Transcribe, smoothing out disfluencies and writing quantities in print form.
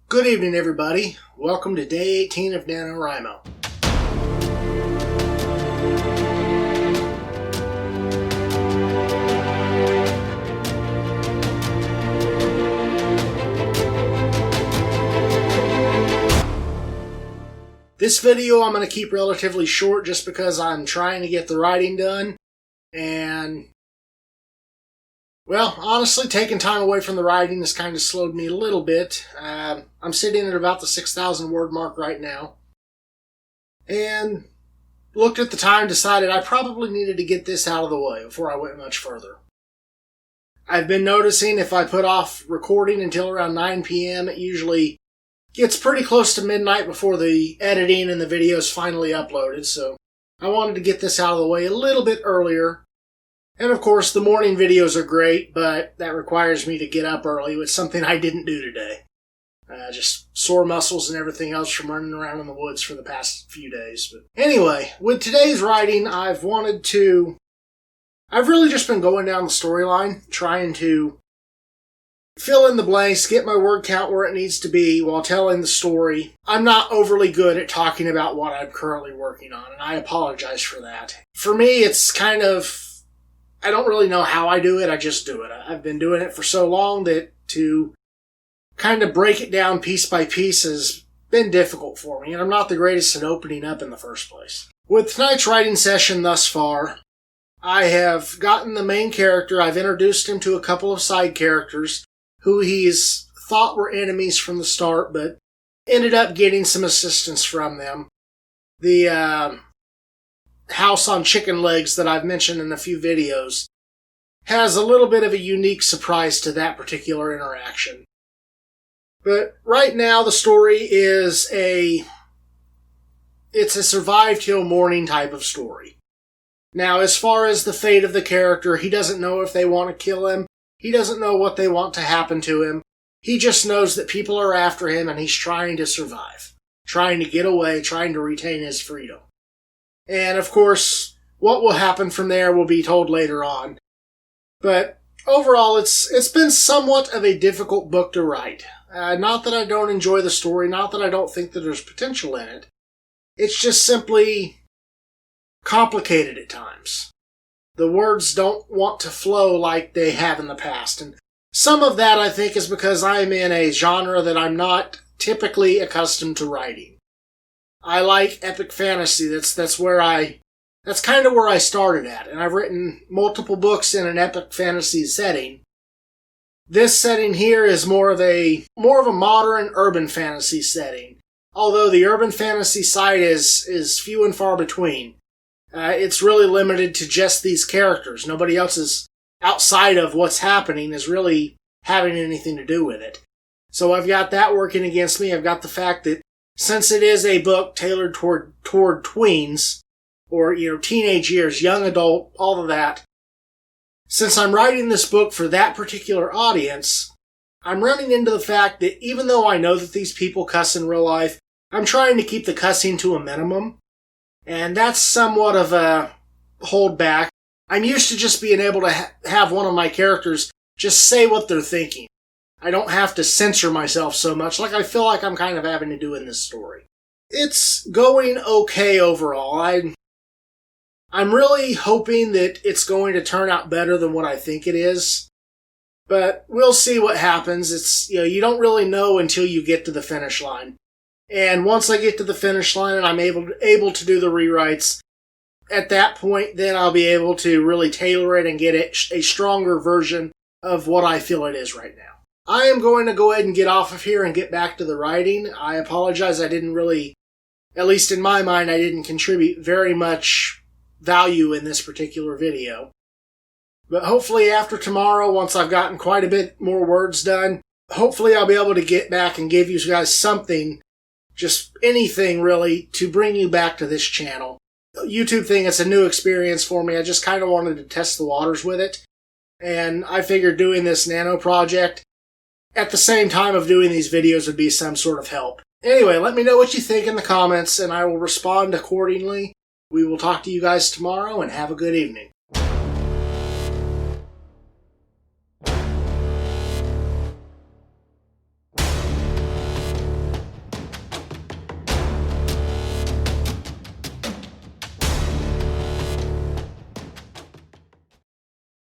Good evening, everybody. Welcome to day 18 of NaNoWriMo. This video I'm going to keep relatively short just because I'm trying to get the writing done. And, well, honestly, taking time away from the writing has kind of slowed me a little bit. I'm sitting at about the 6,000 word mark right now. And looked at the time, decided I probably needed to get this out of the way before I went much further. I've been noticing if I put off recording until around 9 p.m., it usually gets pretty close to midnight before the editing and the video is finally uploaded, so I wanted to get this out of the way a little bit earlier. And of course, the morning videos are great, but that requires me to get up early, which is something I didn't do today. Just sore muscles and everything else from running around in the woods for the past few days. But anyway, with today's writing, I've really just been going down the storyline, trying to fill in the blanks, get my word count where it needs to be while telling the story. I'm not overly good at talking about what I'm currently working on, and I apologize for that. For me, it's kind of, I don't really know how I do it, I just do it. I've been doing it for so long that to kind of break it down piece by piece has been difficult for me, and I'm not the greatest at opening up in the first place. With tonight's writing session thus far, I have gotten the main character, I've introduced him to a couple of side characters who he's thought were enemies from the start, but ended up getting some assistance from them. The house on chicken legs that I've mentioned in a few videos has a little bit of a unique surprise to that particular interaction. But right now the story is it's a survive till morning type of story. Now, as far as the fate of the character, he doesn't know if they want to kill him. He doesn't know what they want to happen to him. He just knows that people are after him and he's trying to survive, trying to get away, trying to retain his freedom. And of course, what will happen from there will be told later on. But overall, it's been somewhat of a difficult book to write. Not that I don't enjoy the story, not that I don't think that there's potential in it. It's just simply complicated at times. The words don't want to flow like they have in the past. And some of that, I think, is because I'm in a genre that I'm not typically accustomed to writing. I like epic fantasy. That's kind of where I started at. And I've written multiple books in an epic fantasy setting. This setting here is more of a modern urban fantasy setting. Although the urban fantasy side is few and far between. It's really limited to just these characters. Nobody else is outside of what's happening is really having anything to do with it. So I've got that working against me. I've got the fact that since it is a book tailored toward tweens, or, teenage years, young adult, all of that, since I'm writing this book for that particular audience, I'm running into the fact that even though I know that these people cuss in real life, I'm trying to keep the cussing to a minimum. And that's somewhat of a holdback. I'm used to just being able to have one of my characters just say what they're thinking. I don't have to censor myself so much like I feel like I'm kind of having to do in this story. It's going okay overall. I'm really hoping that it's going to turn out better than what I think it is. But we'll see what happens. It's, you don't really know until you get to the finish line. And once I get to the finish line and I'm able to do the rewrites, at that point, then I'll be able to really tailor it and get it a stronger version of what I feel it is right now. I am going to go ahead and get off of here and get back to the writing. I apologize, I didn't really, at least in my mind, I didn't contribute very much value in this particular video. But hopefully after tomorrow, once I've gotten quite a bit more words done, hopefully I'll be able to get back and give you guys something, just anything really, to bring you back to this channel. YouTube thing, it's a new experience for me. I just kind of wanted to test the waters with it. And I figured doing this nano project at the same time of doing these videos would be some sort of help. Anyway, let me know what you think in the comments and I will respond accordingly. We will talk to you guys tomorrow and have a good evening.